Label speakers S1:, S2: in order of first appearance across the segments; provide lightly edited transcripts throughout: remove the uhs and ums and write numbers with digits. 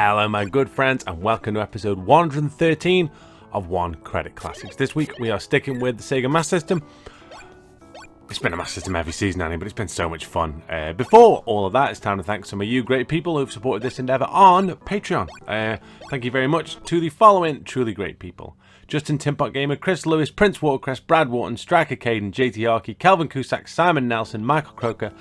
S1: Hello my good friends and welcome to episode 113 of One Credit Classics. This week we are sticking with the Sega Master System. It's been a Master System every season, Annie, but it's been so much fun. Before all of that, it's time to thank some of you great people who've supported this endeavour on Patreon. Thank you very much to the following truly great people: Justin Timpot Gamer, Chris Lewis, Prince Watercrest, Brad Wharton, Striker Caden, JT Arkey, Kelvin Cusack, Simon Nelson, Michael Croker,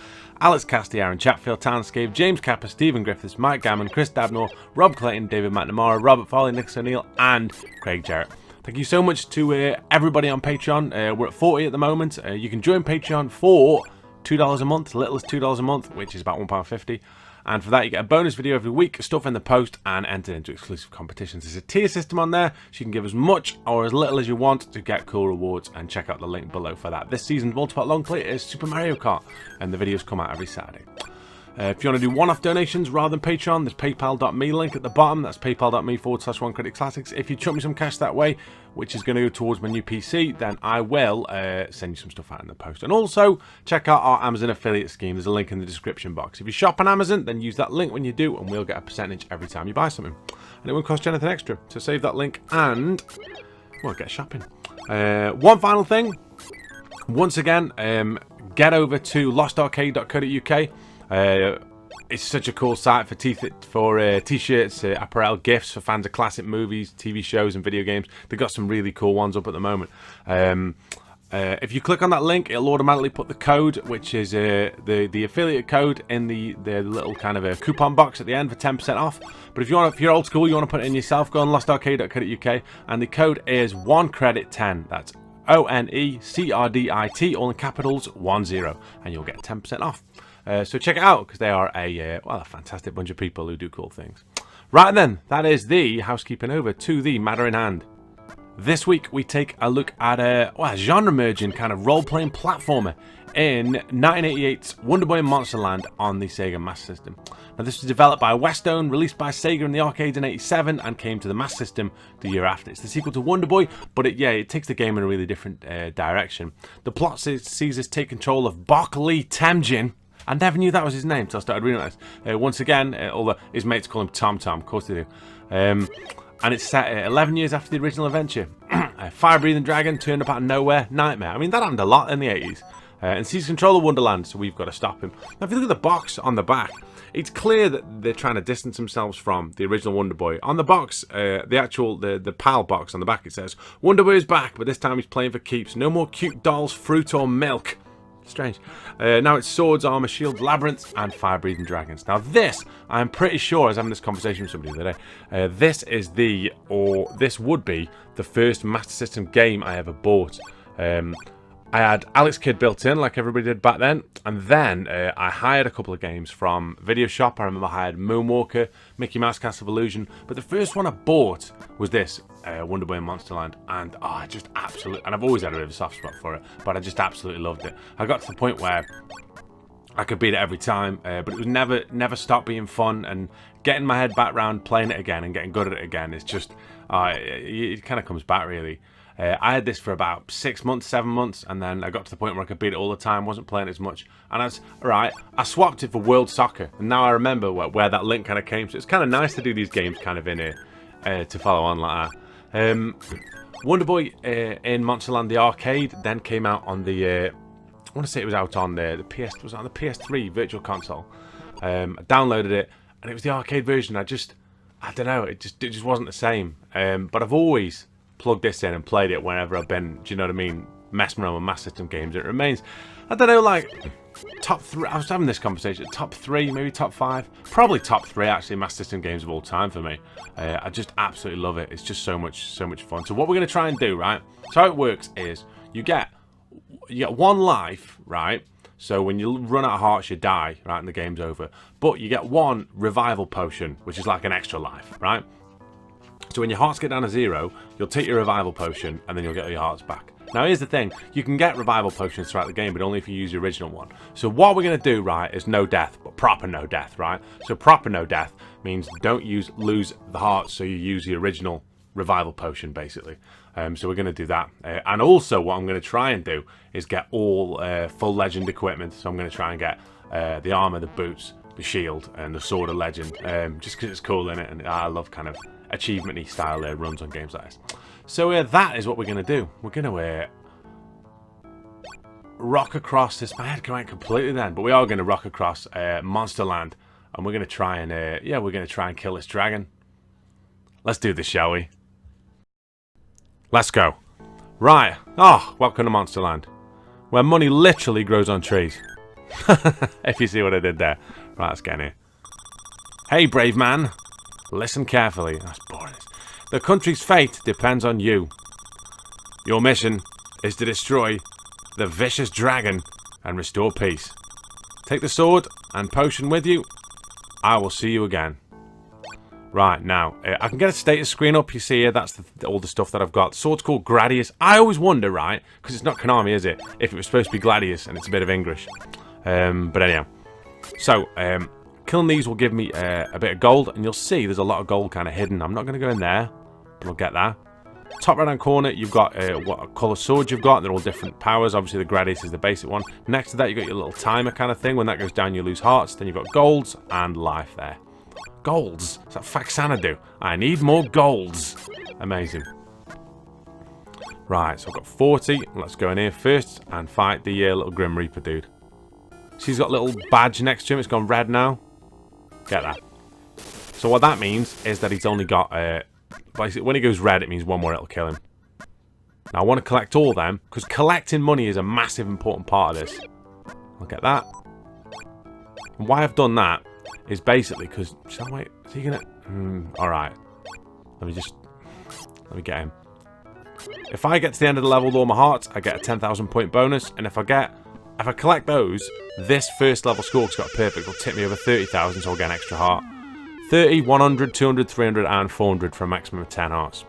S1: Alex Casty, Aaron Chatfield, Townscape, James Capper, Stephen Griffiths, Mike Gammon, Chris Dabnor, Rob Clayton, David McNamara, Robert Foley, Nick O'Neill, and Craig Jarrett. Thank you so much to everybody on Patreon. We're at 40 at the moment. You can join Patreon for $2 a month, as little as $2 a month, which is about £1.50. And for that, you get a bonus video every week, stuff in the post, and enter into exclusive competitions. There's a tier system on there, so you can give as much or as little as you want to get cool rewards, and check out the link below for that. This season's multi-part long play is Super Mario Kart, and the videos come out every Saturday. If you want to do one-off donations rather than Patreon, there's paypal.me link at the bottom. That's paypal.me/OneCreditClassics. If you chuck me some cash that way, which is going to go towards my new PC, then I will send you some stuff out in the post. And also, check out our Amazon affiliate scheme. There's a link in the description box. If you shop on Amazon, then use that link when you do, and we'll get a percentage every time you buy something. And it won't cost you anything extra. So save that link and, well, get shopping. One final thing. Once again, get over to lostarcade.co.uk. It's such a cool site for t-shirts, apparel, gifts for fans of classic movies, TV shows, and video games. They've got some really cool ones up at the moment. If you click on that link, it'll automatically put the code, which is the affiliate code, in the little kind of a coupon box at the end for 10% off. But if you're old school, you want to put it in yourself, go on lostarcade.co.uk, and the code is OneCredit10. That's ONECRDIT, all in capitals, 10, and you'll get 10% off. So check it out, because they are a fantastic bunch of people who do cool things. Right then, that is the housekeeping over to the matter in hand. This week we take a look at a genre-merging kind of role-playing platformer in 1988's Wonderboy and Monsterland on the Sega Master System. Now this was developed by Westone, released by Sega in the arcades in '87, and came to the Master System the year after. It's the sequel to Wonderboy, but it takes the game in a really different direction. The plot sees us take control of Bok Lee Temjin. I never knew that was his name until I started reading this. Once again, although his mates call him Tom Tom, of course they do. And it's set 11 years after the original adventure. A fire-breathing dragon turned up out of nowhere. Nightmare. I mean, that happened a lot in the 80s. And seizes control of Wonderland, so we've got to stop him. Now, if you look at the box on the back, it's clear that they're trying to distance themselves from the original Wonderboy. On the box, the PAL box on the back, it says, Wonderboy is back, but this time he's playing for keeps. No more cute dolls, fruit, or milk. Strange. Now it's swords, armor, shields, labyrinths, and fire-breathing dragons. Now this, I'm pretty sure, I was having this conversation with somebody the other day, this would be the first Master System game I ever bought. I had Alex Kidd built in, like everybody did back then, and then I hired a couple of games from Video Shop. I remember I hired Moonwalker, Mickey Mouse Castle of Illusion, but the first one I bought was this, Wonderboy and Monsterland, and I just absolutely, and I've always had a bit of a soft spot for it, but I just absolutely loved it. I got to the point where I could beat it every time, but it was never stopped being fun, and getting my head back round, playing it again, and getting good at it again, it's just, it kind of comes back, really. I had this for about 6 months, 7 months, and then I got to the point where I could beat it all the time, wasn't playing as much. And I swapped it for World Soccer, and now I remember where that link kind of came. So it's kind of nice to do these games kind of in to follow on like that. Wonderboy in Monsterland, the arcade, then came out on the, I want to say it was out on the PS3 Virtual Console. I downloaded it, and it was the arcade version. I don't know, it just wasn't the same. But I've always plugged this in and played it whenever I've been, do you know what I mean, messing around with Master System games. It remains, I don't know, like top 3. I was having this conversation, top 3, maybe top 5, probably top 3 actually Master System games of all time for me. I just absolutely love it. It's just so much fun. So what we're going to try and do, right, so how it works is you get 1 life, right? So when you run out of hearts, you die, right, and the game's over. But you get 1 revival potion, which is like an extra life, right? So when your hearts get down to 0, you'll take your revival potion, and then you'll get your hearts back. Now here's the thing, you can get revival potions throughout the game, but only if you use the original one. So what we're going to do, right, is no death, but proper no death, right? So proper no death means don't lose the hearts, so you use the original revival potion, basically. So we're going to do that. And also what I'm going to try and do is get all full legend equipment. So I'm going to try and get the armor, the boots, the shield and the sword of legend, just because it's cool in it, and I love kind of achievement-y style runs on games like this. So that is what we're going to do. We're going to rock across this. My head went completely then, but we are going to rock across Monster Land, and we're going to try and yeah, we're going to try and kill this dragon. Let's do this, shall we? Let's go. Right. Oh, welcome to Monster Land, where money literally grows on trees. If you see what I did there. Right, let's get in here. Hey, brave man. Listen carefully. That's boring. The country's fate depends on you. Your mission is to destroy the vicious dragon and restore peace. Take the sword and potion with you. I will see you again. Right, now, I can get a status screen up. You see here, that's all the stuff that I've got. The sword's called Gradius. I always wonder, right, because it's not Konami, is it? If it was supposed to be Gladius, and it's a bit of English. But anyhow. So, killing these will give me a bit of gold, and you'll see there's a lot of gold kind of hidden. I'm not going to go in there, but we'll get that. Top right-hand corner, you've got what colour sword you've got. They're all different powers. Obviously, the Gradius is the basic one. Next to that, you've got your little timer kind of thing. When that goes down, you lose hearts. Then you've got golds and life there. Golds? Is that Faxanadu? I need more golds. Amazing. Right, so I've got 40. Let's go in here first and fight the little Grim Reaper dude. See, he's got a little badge next to him. It's gone red now. Get that. So what that means is that he's only got... basically, when he goes red, it means one more it'll kill him. Now, I want to collect all of them, because collecting money is a massive important part of this. I'll get that. And why I've done that is basically because... Wait, is he going to... Alright. Let me get him. If I get to the end of the level with all my hearts, I get a 10,000 point bonus. And if I collect those, this first level score, because got a perfect, will tip me over 30,000, so I'll get an extra heart. 30, 100, 200, 300, and 400 for a maximum of 10 hearts.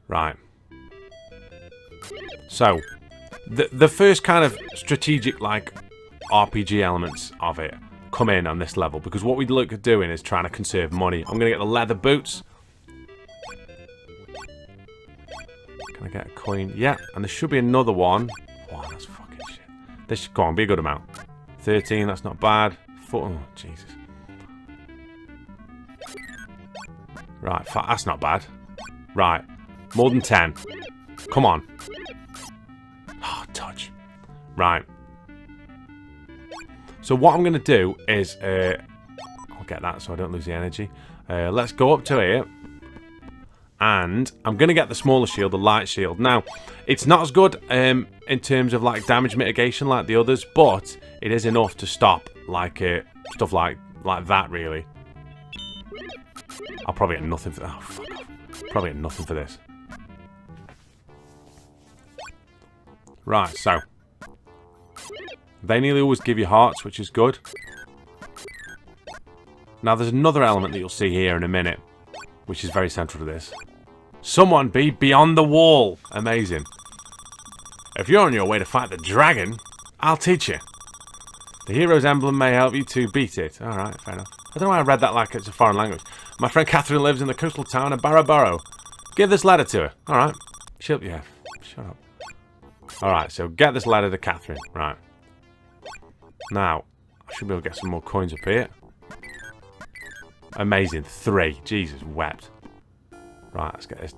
S1: Right. So, the first kind of strategic, like, RPG elements of it come in on this level, because what we look at doing is trying to conserve money. I'm going to get the leather boots. Can I get a coin? Yeah, and there should be another one. Wow, that's fucking shit. This should, go on, be a good amount. 13, that's not bad. 4, oh, Jesus. Right, that's not bad. Right, more than 10. Come on. Oh, touch. Right. So what I'm going to do is... I'll get that so I don't lose the energy. Let's go up to here. And I'm going to get the smaller shield, the light shield. Now, it's not as good in terms of like damage mitigation like the others, but it is enough to stop like stuff like that, really. I'll probably get nothing for... Oh, fuck off. Probably get nothing for this. Right, so... They nearly always give you hearts, which is good. Now, there's another element that you'll see here in a minute, which is very central to this. Someone be beyond the wall. Amazing. If you're on your way to fight the dragon, I'll teach you. The hero's emblem may help you to beat it. Alright, fair enough. I don't know why I read that like it's a foreign language. My friend Catherine lives in the coastal town of Barabaro. Give this letter to her. Alright. She'll... Yeah. Shut up. Alright, so get this letter to Catherine. Right. Now, I should be able to get some more coins up here. Amazing. 3. Jesus, wept. Right, let's get this.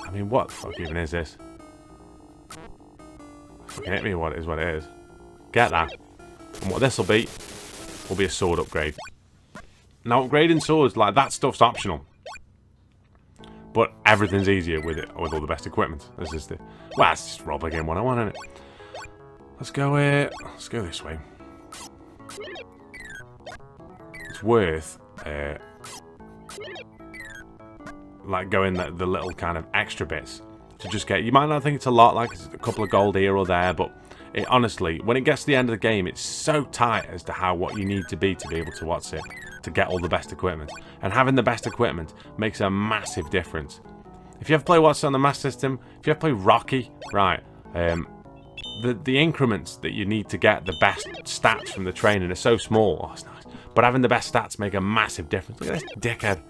S1: I mean, what the fuck even is this? Fucking hit me what it is. Get that. And what this will be a sword upgrade. Now, upgrading swords, like, that stuff's optional. But everything's easier with it, with all the best equipment. This is the... Well, it's just rob again 101, isn't it? Let's go here. Let's go this way. It's worth... like going the little kind of extra bits to just get... You might not think it's a lot, like it's a couple of gold here or there, but it, honestly, when it gets to the end of the game, it's so tight as to what you need to be able to what's it, to get all the best equipment. And having the best equipment makes a massive difference. If you ever play what's on the Master System, if you ever play Rocky, right, the increments that you need to get the best stats from the training are so small. Oh, it's nice. But having the best stats make a massive difference. Look at this dickhead.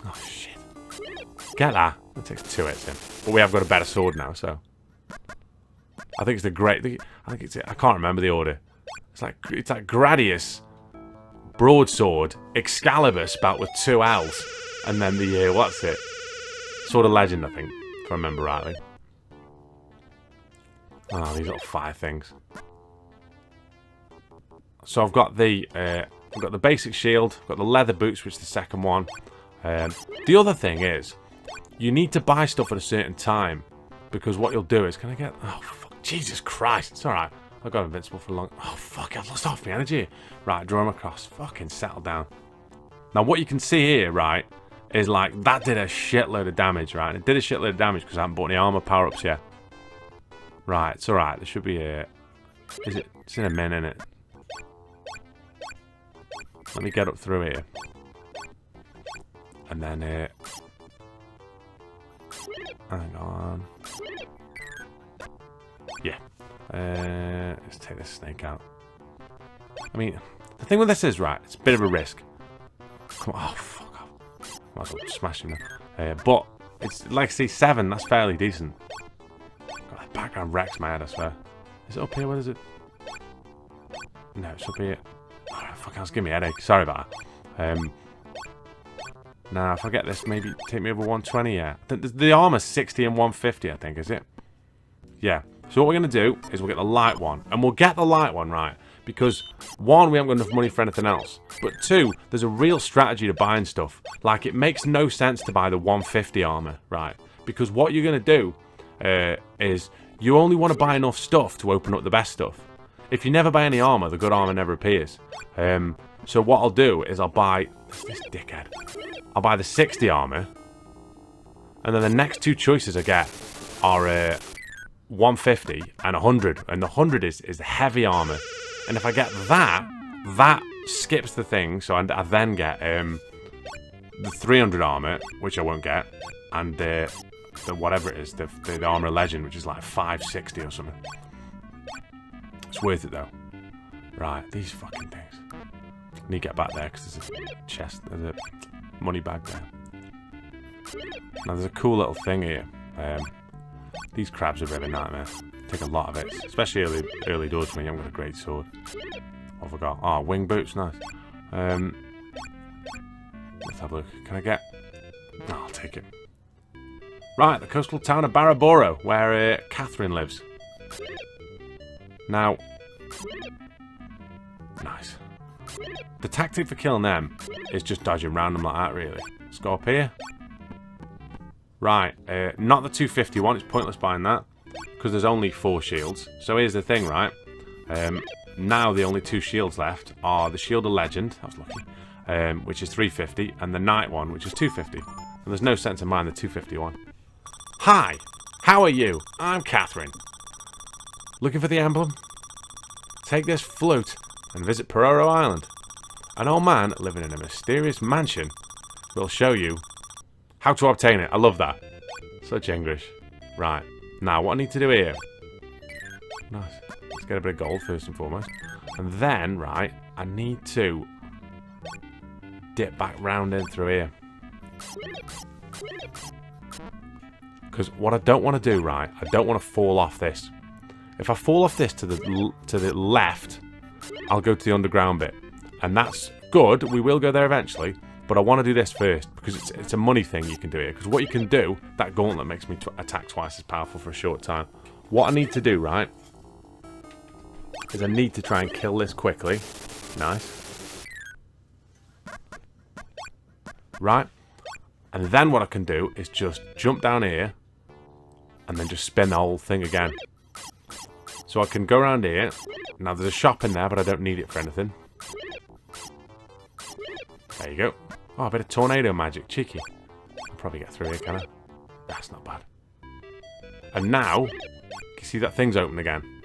S1: Oh, shit. Get that. That takes 2 hits in. But we have got a better sword now, so... I think it's the great... I think it's... I can't remember the order. It's like Gradius, Broadsword, Excalibur spelt with 2 L's, and then the what's it? Sword of Legend, I think, if I remember rightly. Oh, these little fire things. So I've got the basic shield, I've got the leather boots, which is the second one. The other thing is, you need to buy stuff at a certain time, because what you'll do is, can I get? Oh, fuck, Jesus Christ! It's all right. I got invincible for a long. Oh fuck! I've lost half my energy. Right, draw him across. Fucking settle down. Now what you can see here, right, is like that did a shitload of damage, right? It did a shitload of damage because I haven't bought any armor power-ups yet. Right, it's all right. There should be a. Is it? It's in a min, innit? Let me get up through here, and then hang on. Yeah. Let's take this snake out. I mean, the thing with this is, right, it's a bit of a risk. Come on, oh, fuck off. Might as well smash him now. But, it's like C7, that's fairly decent. God, that background wrecks my head, I swear. Is it up here? What is it? No, it's up here. Oh, fuck, that's giving me a headache. Sorry about that. Now, if I get this, maybe take me over 120, yeah. The armor's 60 and 150, I think, is it? Yeah. So what we're going to do is we'll get the light one. And we'll get the light one, right? Because, one, we haven't got enough money for anything else. But two, there's a real strategy to buying stuff. Like, it makes no sense to buy the 150 armor, right? Because what you're going to do is you only want to buy enough stuff to open up the best stuff. If you never buy any armor, the good armor never appears. So what I'll do is I'll buy... This dickhead. I'll buy the 60 armor. And then the next two choices I get are... 150 and 100, and the 100 is the heavy armor, and if I get that skips the thing, so I then get the 300 armor, which I won't get, and the whatever it is, the armor legend, which is like 560 or something. It's worth it though. Right, these fucking things. I need to get back there because there's a chest, there's a money bag there. Now there's a cool little thing here. These crabs are a bit of a nightmare. Take a lot of it, especially early doors when you haven't got a great sword. What have I got? Oh, wing boots, nice. Let's have a look. Can I get... Oh, I'll take it. Right, the coastal town of Baraboro, where Catherine lives. Now... Nice. The tactic for killing them is just dodging around them like that, really. Let's go up here. Right, not the 250 one, it's pointless buying that, because there's only 4 shields. So here's the thing, right? Now the only 2 shields left are the Shield of Legend, that was lucky, which is 350, and the Night one, which is 250. And there's no sense in buying the 250 one. Hi, how are you? I'm Catherine. Looking for the emblem? Take this flute and visit Pororo Island. An old man living in a mysterious mansion will show you how to obtain it. I love that. Such English. Right. Now, what I need to do here... Nice. Let's get a bit of gold first and foremost. And then, right, I need to dip back round in through here. Because what I don't want to do, right, I don't want to fall off this. If I fall off this to the left, I'll go to the underground bit. And that's good. We will go there eventually. But I want to do this first, because it's a money thing you can do here. Because what you can do, that gauntlet makes me attack twice as powerful for a short time. What I need to do, right, is I need to try and kill this quickly. Nice. Right. And then what I can do is just jump down here, and then just spin the whole thing again. So I can go around here. Now there's a shop in there, but I don't need it for anything. There you go. Oh, a bit of tornado magic. Cheeky. I'll probably get through here, can I? That's not bad. And now, you see that thing's open again.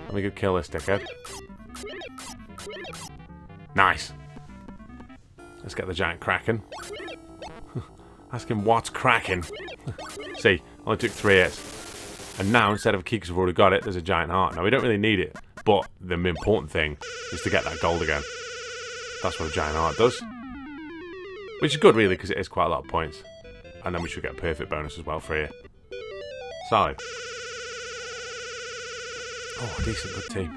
S1: Let me go kill this dickhead. Nice. Let's get the giant kraken. Ask him what's cracking. See, only took 3 hits. And now, instead of a key, because we've already got it, there's a giant heart. Now, we don't really need it, but the important thing is to get that gold again. That's what a giant heart does. Which is good, really, because it is quite a lot of points. And then we should get a perfect bonus as well for here. Solid. Oh, decent, good team.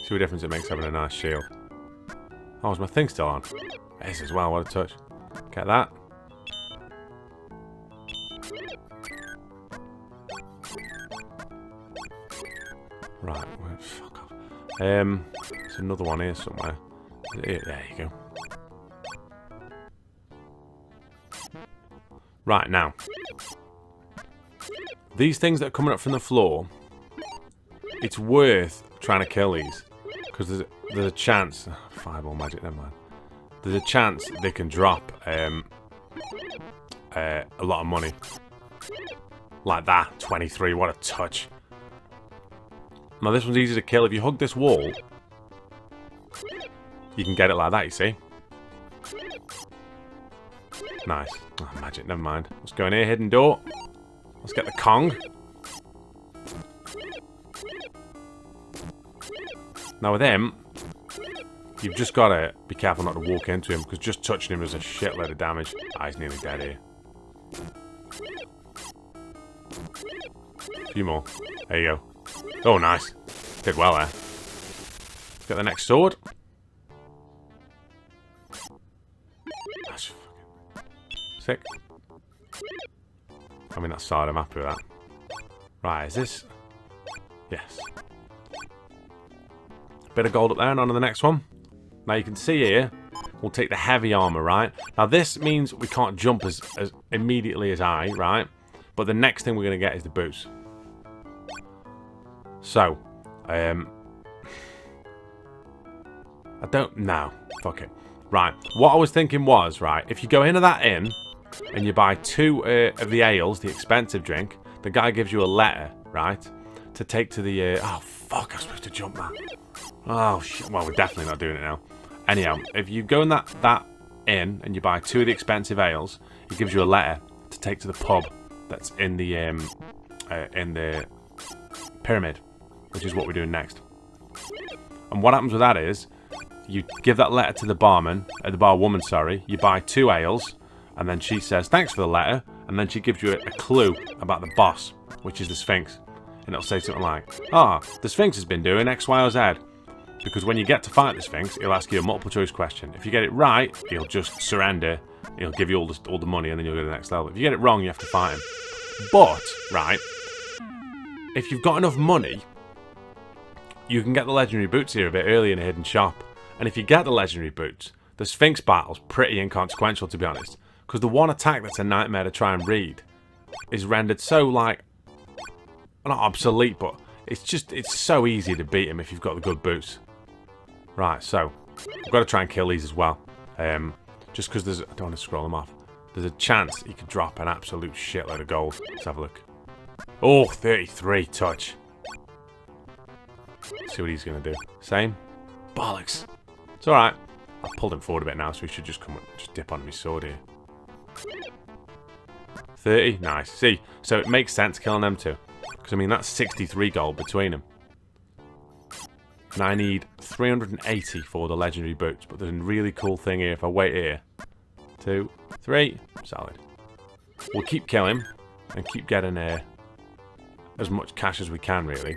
S1: See what difference it makes having a nice shield. Oh, is my thing still on? It is as well, what a touch. Get that. Right, fuck off. There's another one here somewhere. There you go. Right, now. These things that are coming up from the floor, it's worth trying to kill these. Because there's a chance... Fireball magic, never mind. There's a chance they can drop a lot of money. Like that, 23, what a touch. Now this one's easy to kill. If you hug this wall, you can get it like that, you see? Nice. Oh, magic, never mind. Let's go in here, hidden door. Let's get the Kong. Now with him, you've just got to be careful not to walk into him, because just touching him does a shitload of damage. Ah, he's nearly dead here. A few more. There you go. Oh, nice. Did well there. Let's get the next sword. That's fucking sick. I mean, that's solid. I'm happy with that. Right, is this... Yes. Bit of gold up there and on to the next one. Now you can see here, we'll take the heavy armor, right? Now this means we can't jump as immediately as I, right? But the next thing we're going to get is the boots. So, I don't know. Fuck it. Right, what I was thinking was, right, if you go into that inn and you buy 2 of the ales, the expensive drink, the guy gives you a letter, right, to take to the... oh, fuck, I was supposed to jump that. Oh, shit. Well, we're definitely not doing it now. Anyhow, if you go in that inn and you buy 2 of the expensive ales, he gives you a letter to take to the pub that's in the pyramid, which is what we're doing next. And what happens with that is, you give that letter to the barman, the barwoman, sorry. You buy 2 ales, and then she says, thanks for the letter, and then she gives you a clue about the boss, which is the Sphinx. And it'll say something like, the Sphinx has been doing X, Y, or Z. Because when you get to fight the Sphinx, he'll ask you a multiple choice question. If you get it right, he'll just surrender. He'll give you all the money, and then you'll go to the next level. If you get it wrong, you have to fight him. But, right, if you've got enough money, you can get the legendary boots here a bit early in a hidden shop. And if you get the legendary boots, the Sphinx battle's pretty inconsequential, to be honest. Because the one attack that's a nightmare to try and read is rendered so, like, not obsolete, but it's so easy to beat him if you've got the good boots. Right, so I've got to try and kill these as well. Just because I don't want to scroll them off. There's a chance he could drop an absolute shitload of gold. Let's have a look. Oh, 33 touch. Let's see what he's going to do. Same. Bollocks. It's alright. I've pulled him forward a bit now, so he should just just dip onto my sword here. 30. Nice. See, so it makes sense killing them too. Because, I mean, that's 63 gold between them. And I need 380 for the legendary boots. But there's a really cool thing here. If I wait here. 2, 3. Solid. We'll keep killing and keep getting as much cash as we can, really.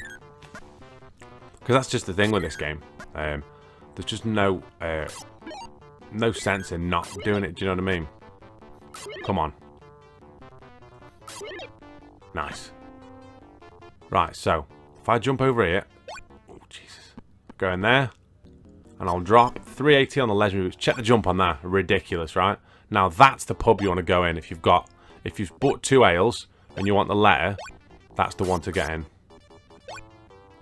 S1: Because that's just the thing with this game. There's just no sense in not doing it. Do you know what I mean? Come on. Nice. Right, so if I jump over here, oh Jesus, go in there, and I'll drop 380 on the legendary boots. Check the jump on that, ridiculous, right? Now that's the pub you want to go in. If you've bought 2 ales and you want the letter, that's the one to get in.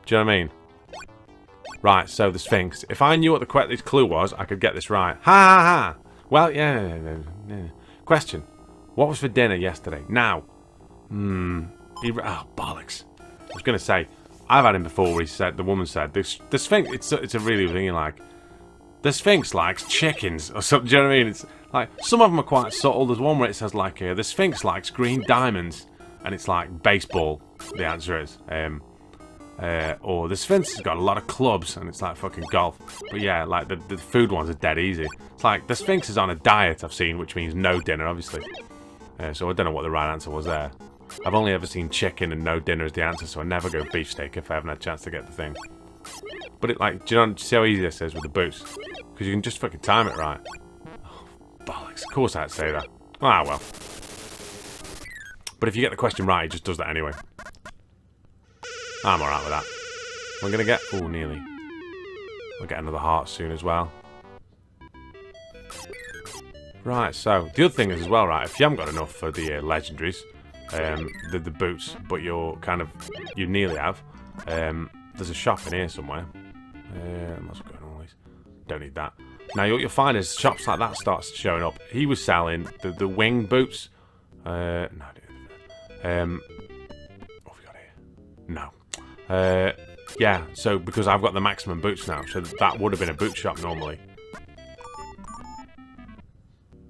S1: Do you know what I mean? Right, so the Sphinx. If I knew what the clue was, I could get this right. Ha ha ha! Well, yeah. Question: what was for dinner yesterday? Now, oh bollocks! I was gonna say, I've had him before where the woman said, the Sphinx, it's a really thing like, the Sphinx likes chickens, or something, do you know what I mean? It's like, some of them are quite subtle. There's one where it says like, the Sphinx likes green diamonds, and it's like baseball, the answer is. Or the Sphinx has got a lot of clubs, and it's like fucking golf. But yeah, like, the food ones are dead easy. It's like, the Sphinx is on a diet, I've seen, which means no dinner, obviously. So I don't know what the right answer was there. I've only ever seen chicken and no dinner as the answer, so I never go beefsteak if I haven't had a chance to get the thing. But it, like, do you see how easy this is with the boots? Because you can just fucking time it right. Oh, bollocks. Of course I'd say that. Ah, well. But if you get the question right, it just does that anyway. I'm alright with that. I'm going to get... Oh, nearly. We'll get another heart soon as well. Right, so the other thing is as well, right, if you haven't got enough for the legendaries, the boots, but you nearly have, there's a shop in here somewhere. What's going on with these? Don't need that. Now, what you'll find is shops like that starts showing up. He was selling the wing boots. No, what have we got here? No. Yeah, so because I've got the maximum boots now, so that would have been a boot shop normally.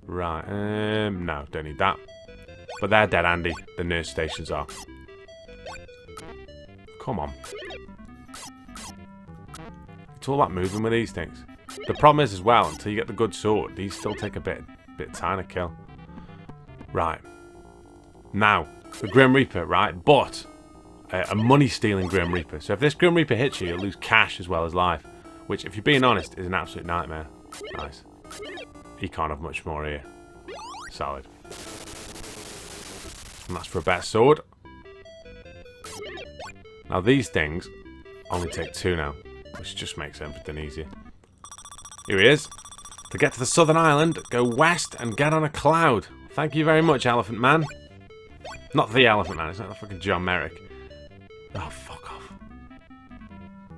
S1: Right, no, don't need that. But they're dead handy, the nurse stations are. Come on. It's all about moving with these things. The problem is as well, until you get the good sword, these still take a bit of time to kill. Right. Now, the Grim Reaper, right? But a money-stealing Grim Reaper. So if this Grim Reaper hits you, you'll lose cash as well as life. Which, if you're being honest, is an absolute nightmare. Nice. He can't have much more here. Solid. And that's for a better sword. Now these things only take 2 now, which just makes everything easier. Here he is. To get to the southern island, go west and get on a cloud. Thank you very much, Elephant Man. Not the Elephant Man, it's not the fucking John Merrick. Oh, fuck off.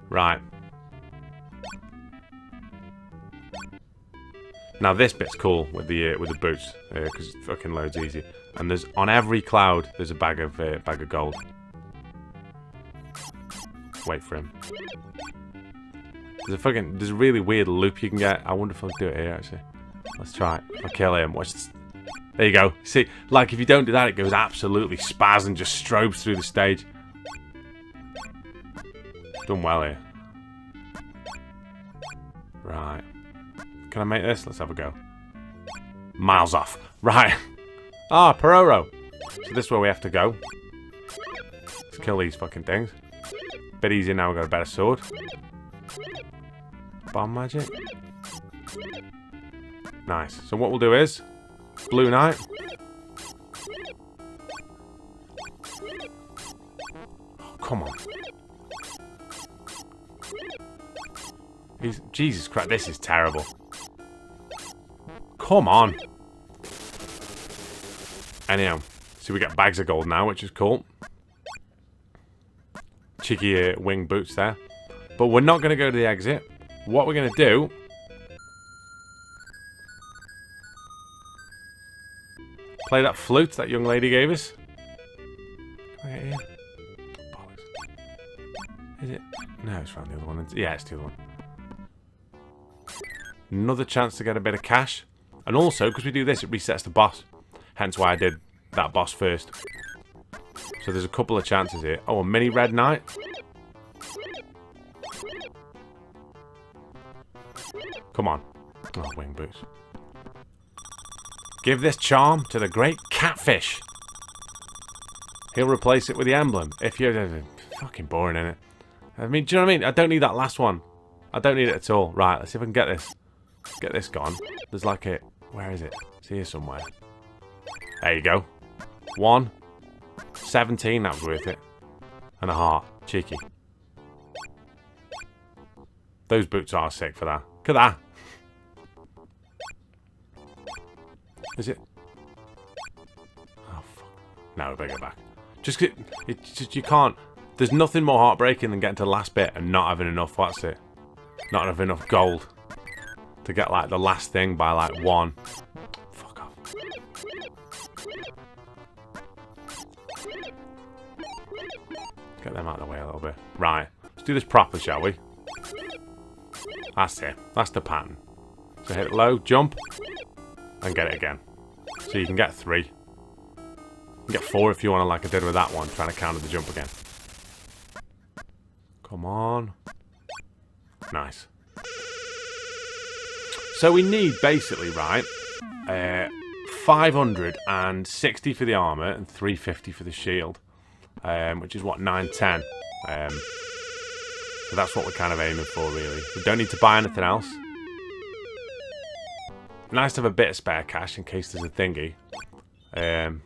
S1: Right. Now this bit's cool with the boots because it's fucking loads easier. And there's on every cloud there's a bag of gold. Wait for him. There's a really weird loop you can get. I wonder if I'll do it here actually. Let's try it. I'll kill him. Watch this. There you go. See, like if you don't do that, it goes absolutely spaz and just strobes through the stage. Done well here. Right. Can I make this? Let's have a go. Miles off. Right. Ah, Pororo. So this is where we have to go. Let's kill these fucking things. Bit easier now, we've got a better sword. Bomb magic. Nice. So what we'll do is... Blue Knight. Oh, come on. Jesus Christ, this is terrible. Come on. Anyhow, so we get bags of gold now, which is cool. Cheeky wing boots there. But we're not going to go to the exit. What we're going to do... Play that flute that young lady gave us. Can I get here? Bollocks. Is it? No, it's around the other one. Yeah, it's the other one. Another chance to get a bit of cash. And also, because we do this, it resets the boss. Hence why I did that boss first. So there's a couple of chances here. Oh, a mini red knight. Come on. Oh, wing boots. Give this charm to the great catfish. He'll replace it with the emblem. If you're... Fucking boring, innit? I mean, do you know what I mean? I don't need that last one. I don't need it at all. Right, let's see if I can get this. Get this gone. There's like a... Where is it? It's here somewhere. There you go. 1. 17, that was worth it. And a heart. Cheeky. Those boots are sick for that. Look at that. Is it? Oh, fuck. No, we better go back. Just, you can't... There's nothing more heartbreaking than getting to the last bit and not having enough, what's it? Not having enough gold. To get, like, the last thing by, like, 1. Fuck off. Get them out of the way a little bit. Right. Let's do this properly, shall we? That's it. That's the pattern. So hit low, jump, and get it again. So you can get 3. You can get 4 if you want to, like I did with that one, trying to counter the jump again. Come on. Nice. So we need, basically, right, 560 for the armor and 350 for the shield, which is what, 910. So that's what we're kind of aiming for, really. We don't need to buy anything else. Nice to have a bit of spare cash in case there's a thingy. In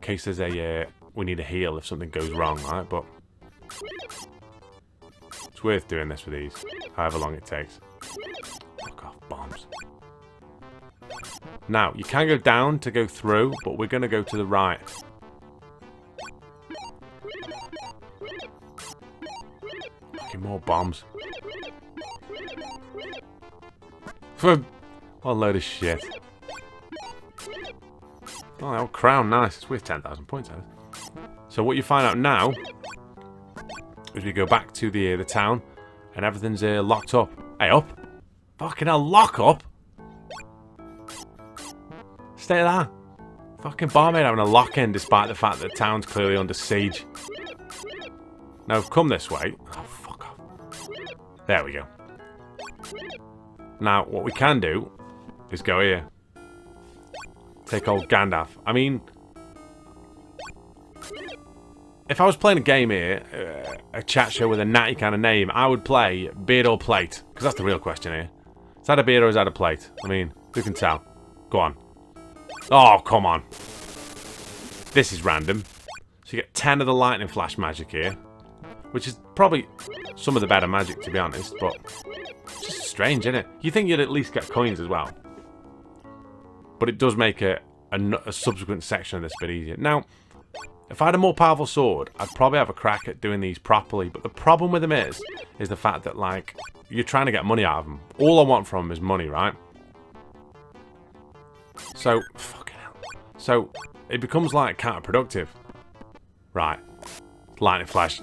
S1: case there's a we need a heal if something goes wrong, right? But it's worth doing this with these, however long it takes. Fuck off, bombs. Now, you can go down to go through, but we're going to go to the right. Fucking more bombs. For one load of shit. Oh, that old crown, nice. It's worth 10,000 points, I think. So what you find out now is we go back to the town, and everything's locked up. Hey, up! Fucking hell, lock up! Stay there. Fucking barmaid having a lock-in despite the fact that the town's clearly under siege. Now, come this way. Oh, fuck off. There we go. Now, what we can do is go here. Take old Gandalf. I mean, if I was playing a game here, a chat show with a natty kind of name, I would play beard or plate. Because that's the real question here. Is that a beard or is that a plate? I mean, who can tell? Go on. Oh, come on. This is random. So you get 10 of the lightning flash magic here. Which is probably some of the better magic, to be honest. But it's just strange, isn't it? You think you'd at least get coins as well. But it does make a subsequent section of this a bit easier. Now, if I had a more powerful sword, I'd probably have a crack at doing these properly. But the problem with them is the fact that, like, you're trying to get money out of them. All I want from them is money, right? So, fucking hell. So, it becomes, like, counterproductive. Right. Lightning flash.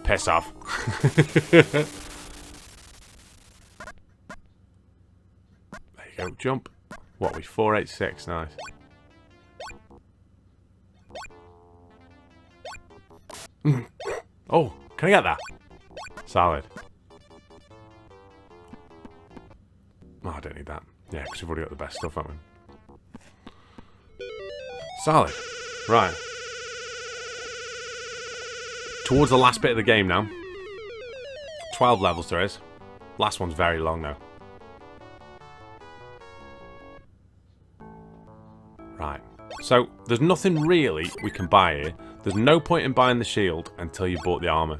S1: Piss off. There you go. Jump. What are we? 486. Nice. Oh, can I get that? Solid. Oh, I don't need that. Yeah, because we've already got the best stuff, haven't we? Solid. Right. Towards the last bit of the game now. 12 levels there is. Last one's very long, though. Right. So, there's nothing really we can buy here. There's no point in buying the shield until you bought the armor.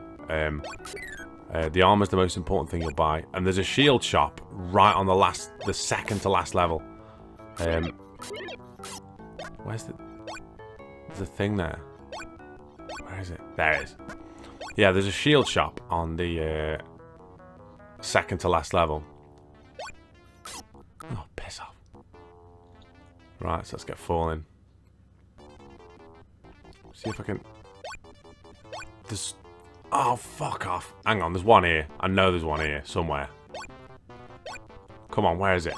S1: The armor's the most important thing you'll buy. And there's a shield shop right on the second to last level. Where's the... There's a thing there. Where is it? There it is. Yeah, there's a shield shop on the second to last level. Oh, piss off. Right, so let's get falling. See if I can... There's... Oh, fuck off. Hang on, there's one here. I know there's one here, somewhere. Come on, where is it?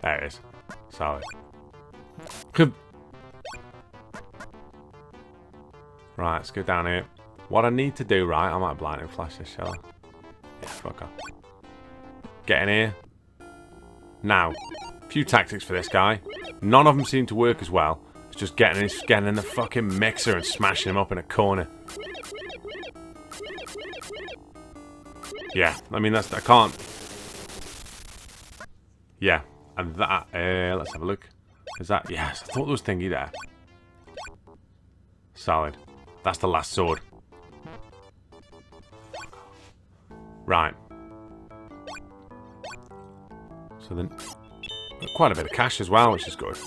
S1: There it is. Solid. Right, let's go down here. What I need to do, right, I might blinding flash this, shall I? Yeah, fuck off. Get in here. Now, a few tactics for this guy. None of them seem to work as well. It's just getting in the fucking mixer and smashing him up in a corner. Yeah, I mean, I can't... Yeah, and that, let's have a look. Is that, yes, I thought there was thingy there. Solid. That's the last sword. Right. So then, quite a bit of cash as well, which is good.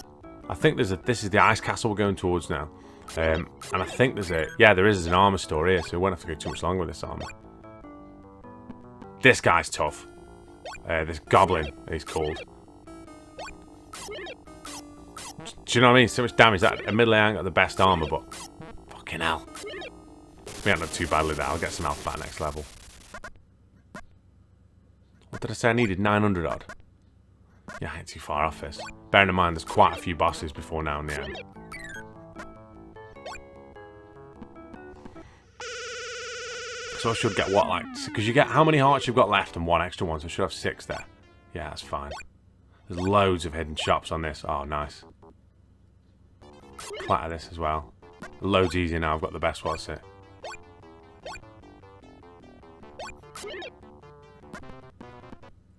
S1: I think this is the ice castle we're going towards now. And I think there's there is an armor store here, so we won't have to go too much longer with this armor. This guy's tough. This goblin, he's called. Do you know what I mean? So much damage that admittedly I ain't got the best armor, but fucking hell. We ain't not too badly there. I'll get some health back next level. What did I say I needed? 900 odd. Yeah, I ain't too far off this. Bearing in mind there's quite a few bosses before now in the end. So I should get what, like... Because you get how many hearts you've got left and one extra one, so I should have 6 there. Yeah, that's fine. There's loads of hidden shops on this. Oh, nice. Clatter this as well. Loads easier now. I've got the best. What's it?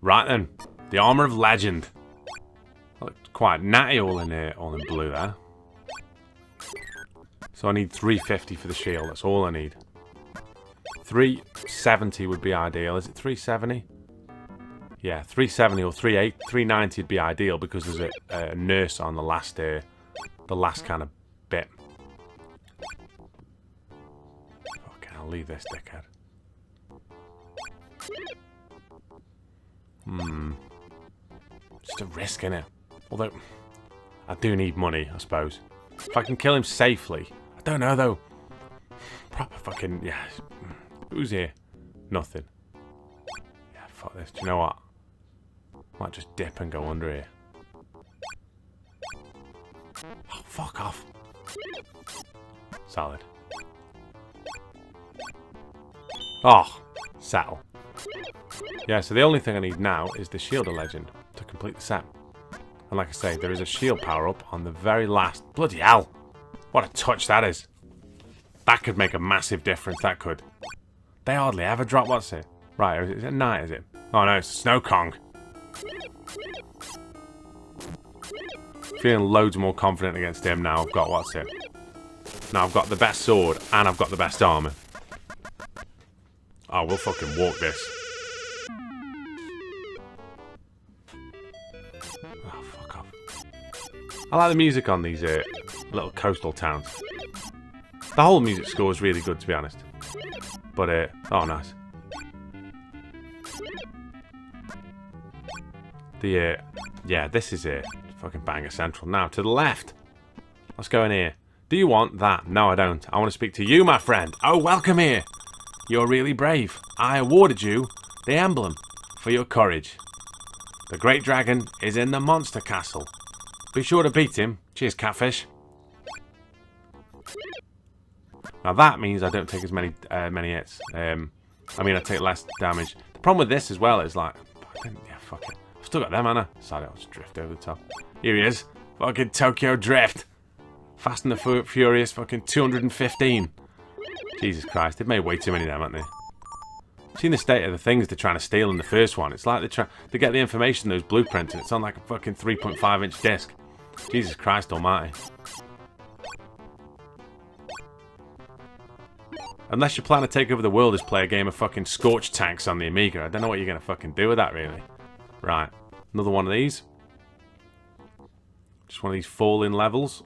S1: Right then. The Armour of Legend. Looked quite natty all in here. All in blue there. So I need 350 for the shield. That's all I need. 370 would be ideal. Is it 370? Yeah, 370 or 390 would be ideal because there's a nurse on the last kind of bit. Okay, I'll leave this dickhead. Just a risk, innit? Although, I do need money, I suppose. If I can kill him safely. I don't know, though. Proper fucking, yeah. Who's here? Nothing. Yeah, fuck this. Do you know what? Might just dip and go under here. Oh, fuck off. Solid. Oh, settle. Yeah, so the only thing I need now is the Shield of Legend to complete the set. And like I say, there is a shield power-up on the very last... Bloody hell! What a touch that is. That could make a massive difference, that could. They hardly ever drop, what's it? Right, is it night, is it? Oh no, it's Snow Kong. Feeling loads more confident against him now. I've got, what's it? Now I've got the best sword and I've got the best armor. Oh, we'll fucking walk this. Oh, fuck off. I like the music on these little coastal towns. The whole music score is really good, to be honest. But, oh, nice. Yeah, this is fucking banger central. Now, to the left. Let's go in here. Do you want that? No, I don't. I want to speak to you, my friend. Oh, welcome here. You're really brave. I awarded you the emblem for your courage. The great dragon is in the monster castle. Be sure to beat him. Cheers, catfish. Now that means I don't take as many hits. I mean, I take less damage. The problem with this as well is like, yeah, fuck it. I've still got them, haven't I? Sorry, I'll just drift over the top. Here he is. Fucking Tokyo Drift. Fast and the Furious, fucking 215. Jesus Christ, they've made way too many of them, haven't they? Seen the state of the things they're trying to steal in the first one. It's like they get the information, those blueprints, and it's on like a fucking 3.5-inch disc. Jesus Christ almighty. Unless you plan to take over the world, is play a game of fucking Scorch Tanks on the Amiga. I don't know what you're going to fucking do with that, really. Right. Another one of these. Just one of these fall-in levels.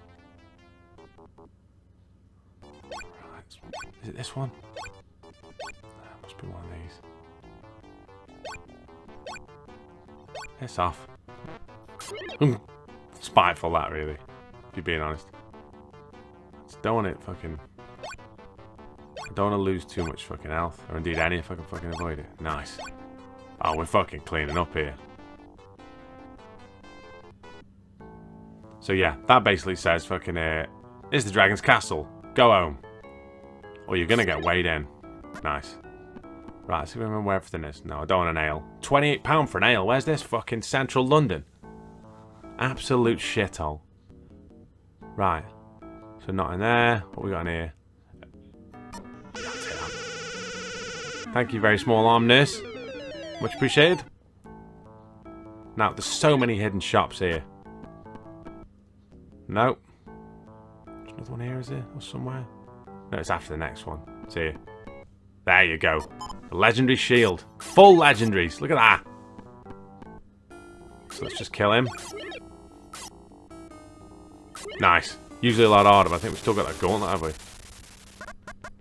S1: Right. Is it this one? That must be one of these. It's off. Spiteful, that, really. If you're being honest. Just don't want it fucking... I don't want to lose too much fucking health. Or indeed any if I can fucking avoid it. Nice. Oh, we're fucking cleaning up here. So yeah, that basically says fucking, is the dragon's castle. Go home. Or you're gonna get weighed in. Nice. Right, let's see if I remember where everything is. No, I don't want an ale. £28 for an ale. Where's this? Fucking central London. Absolute shithole. Right. So not in there. What we got in here? Thank you, very small arm nurse. Much appreciated. Now, there's so many hidden shops here. Nope. There's another one here, is there? Or somewhere? No, it's after the next one. It's here. There you go. The legendary shield. Full legendaries. Look at that. So let's just kill him. Nice. Usually a lot harder, but I think we've still got that gauntlet, have we?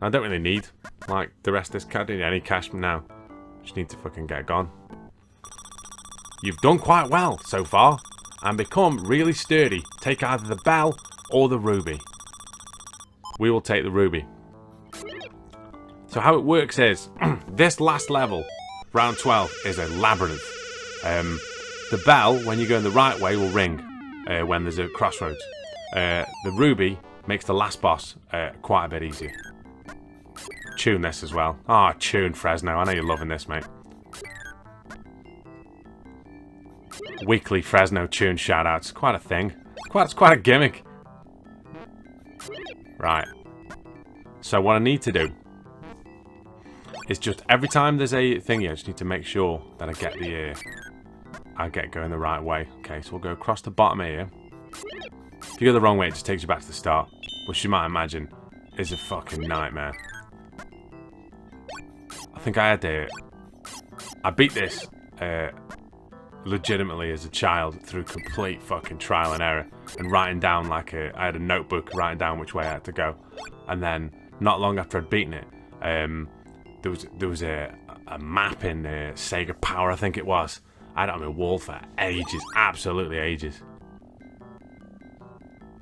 S1: I don't really need, like, the rest of this card. Don't need any cash from now. Just need to fucking get gone. You've done quite well so far, and become really sturdy. Take either the bell or the ruby. We will take the ruby. So how it works is, this last level, round 12, is a labyrinth. The bell, when you go in the right way, will ring when there's a crossroads. The ruby makes the last boss quite a bit easier. Tune this as well. Ah, tune Fresno. I know you're loving this, mate. weekly Fresno tune shoutouts. Quite a thing. It's quite a gimmick. Right. So what I need to do is just every time there's a thing here, I just need to make sure that I get the I get going the right way. Okay, so we'll go across the bottom here. If you go the wrong way, it just takes you back to the start, which you might imagine is a fucking nightmare. I think I beat this legitimately as a child through complete fucking trial and error and writing down I had a notebook writing down which way I had to go, and then not long after I'd beaten it, there was a map in Sega Power, I think it was. I had it on my wall for ages, absolutely ages.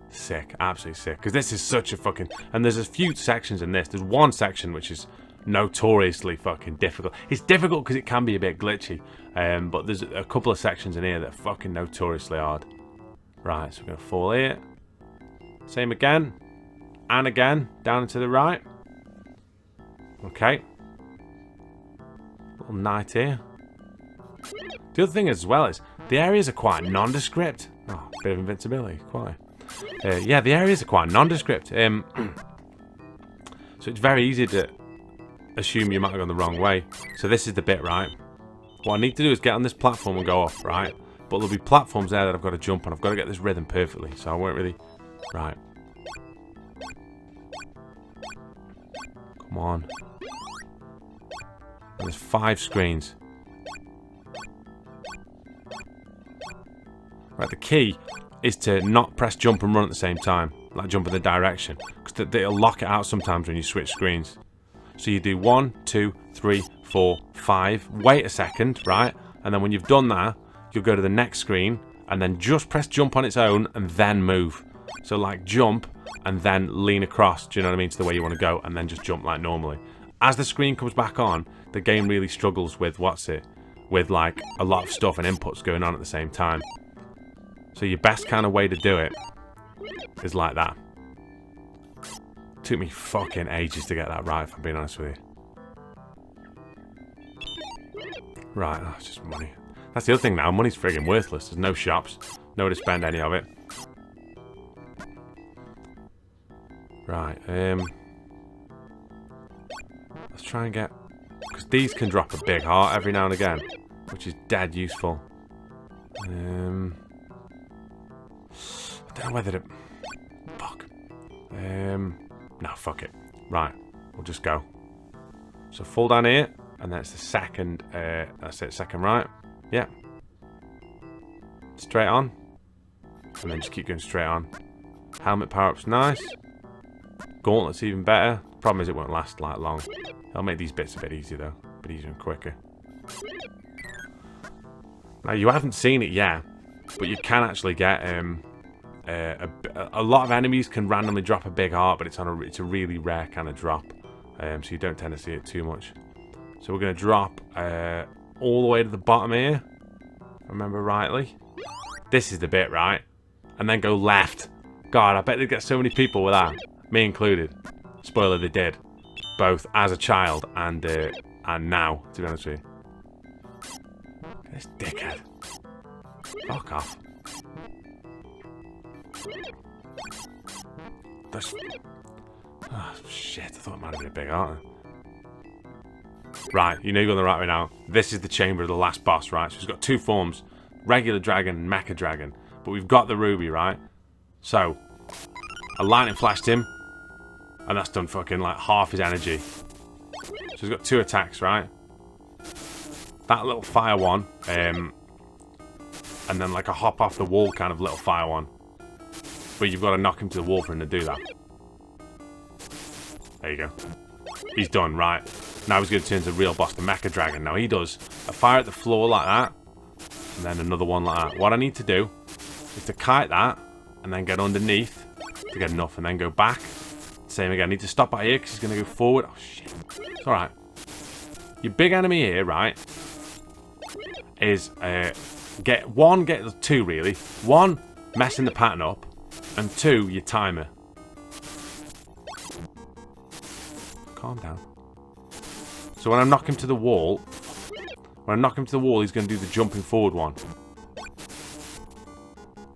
S1: Sick, absolutely sick. Because this is such a fucking... And there's a few sections in this. There's one section which is notoriously fucking difficult. It's difficult because it can be a bit glitchy. But there's a couple of sections in here that are fucking notoriously hard. Right, so we're going to fall here. Same again. And again. Down and to the right. Okay. Little knight here. The other thing as well is the areas are quite nondescript. Oh, bit of invincibility. Quite. Yeah, the areas are quite nondescript. So it's very easy to assume you might have gone the wrong way. So this is the bit, right? What I need to do is get on this platform and go off, right? But therell be platforms there that I've got to jump on. I've got to get this rhythm perfectly, so I won't really... Right. Come on. And there's 5 screens. Right, the key is to not press jump and run at the same time. Like jump in the direction. Because it'll lock it out sometimes when you switch screens. So you do 1, 2, 3, 4, 5. Wait a second, right? And then when you've done that, you'll go to the next screen and then just press jump on its own and then move. So like jump and then lean across, do you know what I mean, to the way you want to go, and then just jump like normally. As the screen comes back on, the game really struggles with with like a lot of stuff and inputs going on at the same time. So your best kind of way to do it is like that. Took me fucking ages to get that right, if I'm being honest with you. Right, oh, it's just money. That's the other thing now, money's friggin' worthless. There's no shops, nowhere to spend any of it. Right, let's try and get... Because these can drop a big heart every now and again, which is dead useful. I don't know whether to... Fuck. No, fuck it. Right, we'll just go. So fall down here, and then it's the second, that's it, second right. Yeah. Straight on. And then just keep going straight on. Helmet power-up's nice. Gauntlet's even better. Problem is it won't last like long. I'll make these bits a bit easier though. A bit easier and quicker. Now you haven't seen it yet, but you can actually get a lot of enemies can randomly drop a big heart, but it's a really rare kind of drop, so you don't tend to see it too much. So we're going to drop all the way to the bottom here, if I remember rightly. This is the bit, right? And then go left. God, I bet they get so many people with that, me included. Spoiler, they did, both as a child and now, to be honest with you. This dickhead. Fuck off. That's... Oh, shit, I thought it might have been a big heart. Right, you know you're going the right way now. This is the chamber of the last boss, right? So he's got 2 forms. Regular dragon and mecha dragon. But we've got the ruby, right? So, a lightning flashed him. And that's done fucking like half his energy. So he's got 2 attacks, right? That little fire one. And then like a hop off the wall kind of little fire one. But you've got to knock him to the wall for him to do that. There you go. He's done, right? Now he's going to turn to the real boss, the Mecha Dragon. Now he does a fire at the floor like that. And then another one like that. What I need to do is to kite that. And then get underneath to get enough. And then go back. Same again. I need to stop out here because he's going to go forward. Oh, shit. It's alright. Your big enemy here, right, is get 2 really. 1, messing the pattern up. And 2, your timer. Calm down. So when I knock him to the wall, he's going to do the jumping forward one.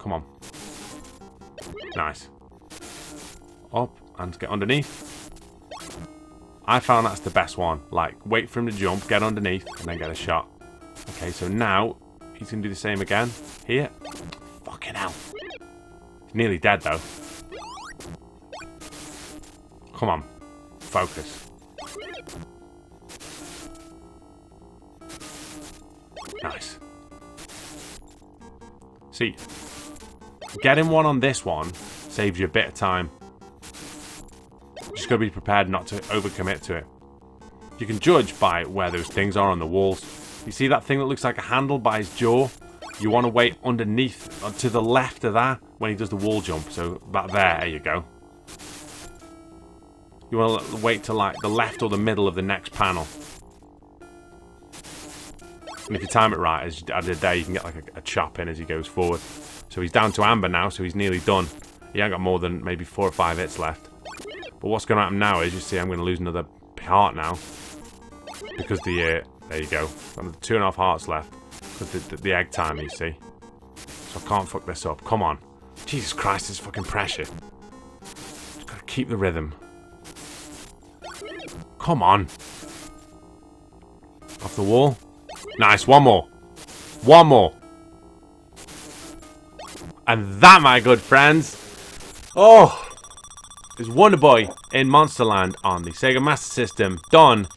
S1: Come on. Nice. Up and get underneath. I found that's the best one. Like, wait for him to jump, get underneath, and then get a shot. Okay, so now he's going to do the same again. Here. Fucking hell. He's nearly dead, though. Come on. Focus. Nice. See, getting one on this one saves you a bit of time. Just got to be prepared not to overcommit to it. You can judge by where those things are on the walls. You see that thing that looks like a handle by his jaw? You want to wait underneath, to the left of that, when he does the wall jump. So, about there you go. You want to wait to, like, the left or the middle of the next panel. And if you time it right, as I did there, you can get, like, a chop in as he goes forward. So he's down to amber now, so he's nearly done. He ain't got more than maybe 4 or 5 hits left. But what's going to happen now is, you see, I'm going to lose another heart now. Because the, there you go. Got 2.5 hearts left. Because the egg time, you see. So I can't fuck this up. Come on. Jesus Christ, it's fucking pressure. Just got to keep the rhythm. Come on. Off the wall. Nice, one more. One more. And that, my good friends, is Wonderboy in Monsterland on the Sega Master System. Done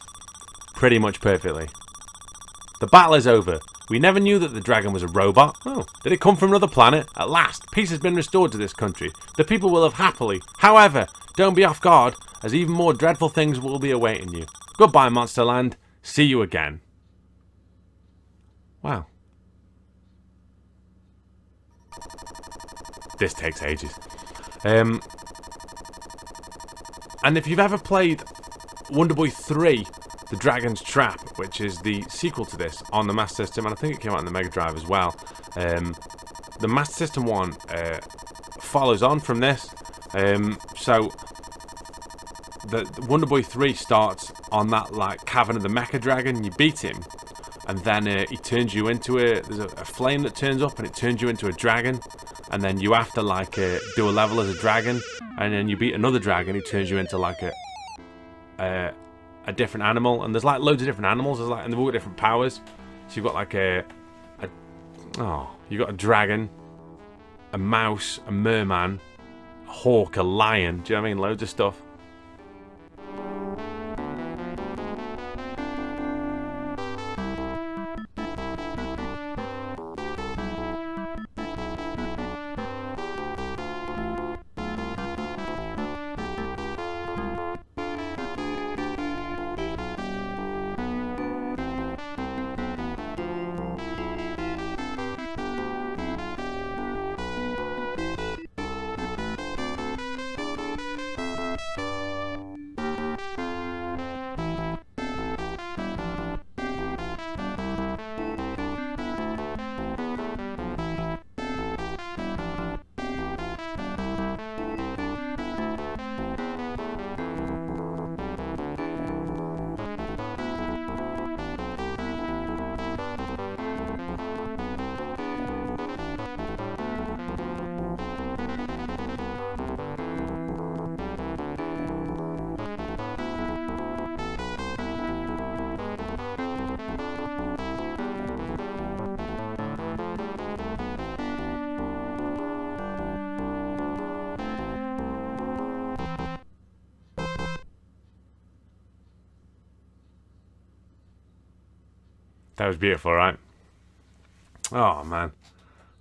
S1: pretty much perfectly. The battle is over. We never knew that the dragon was a robot. Oh, did it come from another planet? At last, peace has been restored to this country. The people will live happily. However, don't be off guard, as even more dreadful things will be awaiting you. Goodbye, Monsterland. See you again. Wow. This takes ages. And if you've ever played Wonderboy 3, The Dragon's Trap, which is the sequel to this on the Master System, and I think it came out on the Mega Drive as well. The Master System one follows on from this. So the Wonderboy 3 starts on that like cavern of the Mecha Dragon. You beat him, and then he turns you into there's a flame that turns up, and it turns you into a dragon. And then you have to like do a level as a dragon, and then you beat another dragon who turns you into like a different animal. And there's like loads of different animals. There's like, and they've all got different powers. So you've got like you've got a dragon, a mouse, a merman, a hawk, a lion. Do you know what I mean? Loads of stuff. That was beautiful, right? Oh man,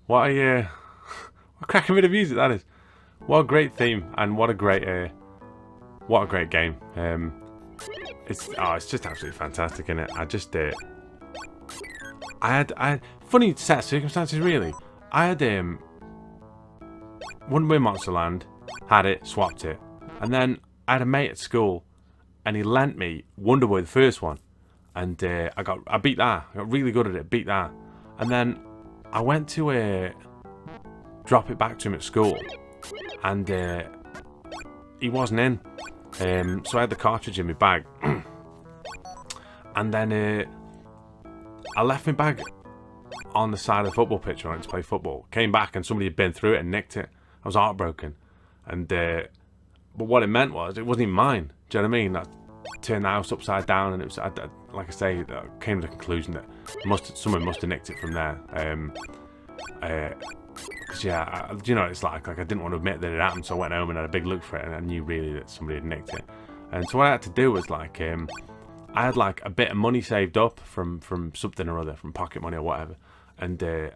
S1: what a cracking bit of music that is! What a great theme, and what a great game. It's just absolutely fantastic, isn't it? I had funny set of circumstances really. I had Wonderboy Monsterland, had it, swapped it, and then I had a mate at school, and he lent me Wonderboy the first one. And I beat that. I got really good at it. Beat that. And then I went to drop it back to him at school, and he wasn't in. So I had the cartridge in my bag, and then I left my bag on the side of the football pitch when I went to play football. Came back and somebody had been through it and nicked it. I was heartbroken. And but what it meant was it wasn't even mine. Do you know what I mean? I turned the house upside down, and it was like I say, I came to the conclusion that someone must have nicked it from there. Because yeah, you know, it's like I didn't want to admit that it happened, so I went home and had a big look for it, and I knew really that somebody had nicked it. And so what I had to do was like, I had like a bit of money saved up from something or other, from pocket money or whatever, and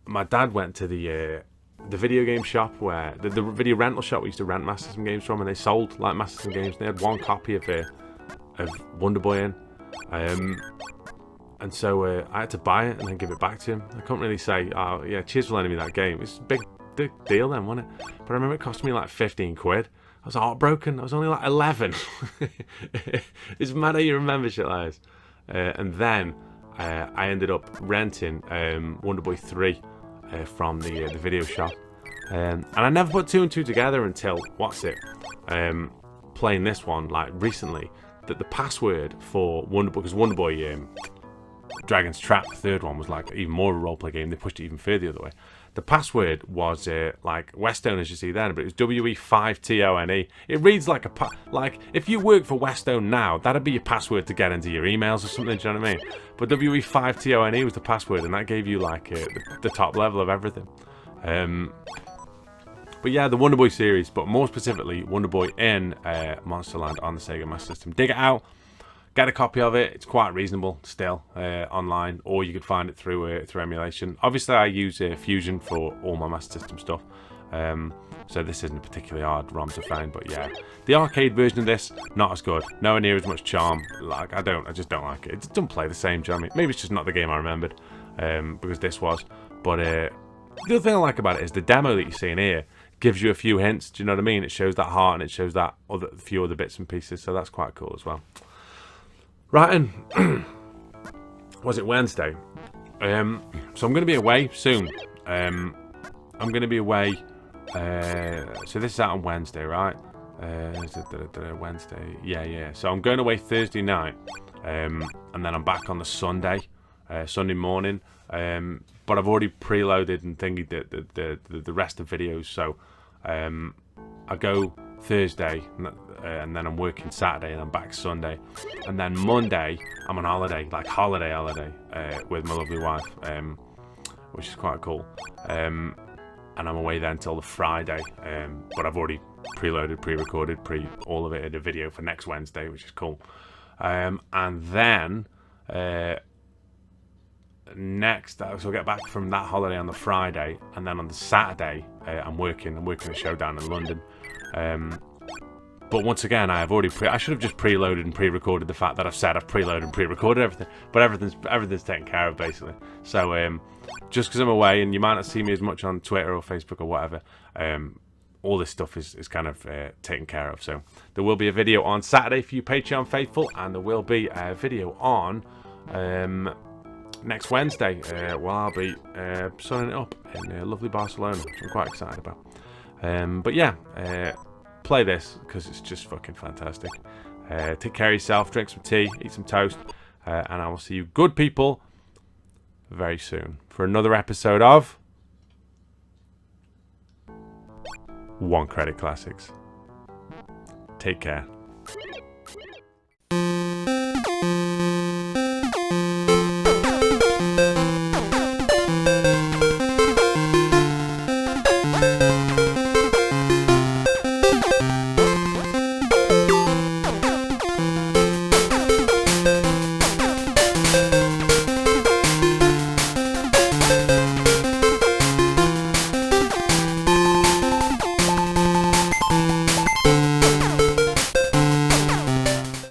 S1: my dad went to the video game shop where the video rental shop we used to rent Master System games from, and they sold like Master System games. They had one copy of Wonderboy in, and so I had to buy it and then give it back to him. I couldn't really say, oh yeah, cheers for lending me that game. It's a big deal then, wasn't it? But I remember it cost me like 15 quid. I was heartbroken. I was only like 11. It's mad how you remember shit like this. And then I ended up renting Wonderboy 3 from the video shop. And I never put 2 and 2 together until, playing this one like recently, that the password for Wonderboy, because Wonderboy Dragon's Trap, the third one, was like even more of a roleplay game. They pushed it even further the other way. The password was like Westone, as you see there, but it was WE5TONE. It reads like like if you work for Westone now, that'd be your password to get into your emails or something. Do you know what I mean? But WE5TONE was the password, and that gave you like the top level of everything. But yeah, the Wonderboy series, but more specifically Wonderboy in Monsterland on the Sega Master System. Dig it out. Get a copy of it. It's quite reasonable still online, or you could find it through emulation. Obviously, I use Fusion for all my Master System stuff, so this isn't a particularly hard ROM to find. But yeah, the arcade version of this, not as good. Nowhere near as much charm. Like I just don't like it. It doesn't play the same. Do you know what I mean? Maybe it's just not the game I remembered, because this was. But the other thing I like about it is the demo that you see in here gives you a few hints. Do you know what I mean? It shows that heart and it shows that few other bits and pieces. So that's quite cool as well. Right, and was it Wednesday? So I'm going to be away soon. I'm going to be away. So this is out on Wednesday, right? Is it Wednesday? Yeah. So I'm going away Thursday night, and then I'm back on the Sunday morning. But I've already preloaded and thingied the rest of videos. So I go Thursday, and then I'm working Saturday, and I'm back Sunday, and then Monday I'm on holiday, like holiday, with my lovely wife, which is quite cool. And I'm away then until the Friday, but I've already preloaded, pre-recorded, all of it in a video for next Wednesday, which is cool. And then next, so I'll get back from that holiday on the Friday, and then on the Saturday I'm working a show down in London. But once again, I should have just preloaded and pre-recorded the fact that I've said I've preloaded and pre-recorded everything, but everything's taken care of basically. So just because I'm away, and you might not see me as much on Twitter or Facebook or whatever, all this stuff is kind of taken care of. So there will be a video on Saturday for you Patreon faithful, and there will be a video on next Wednesday. I'll be sunning it up in lovely Barcelona, which I'm quite excited about. But yeah, play this because it's just fucking fantastic. Take care of yourself, drink some tea, eat some toast, and I will see you good people very soon for another episode of One Credit Classics. Take care.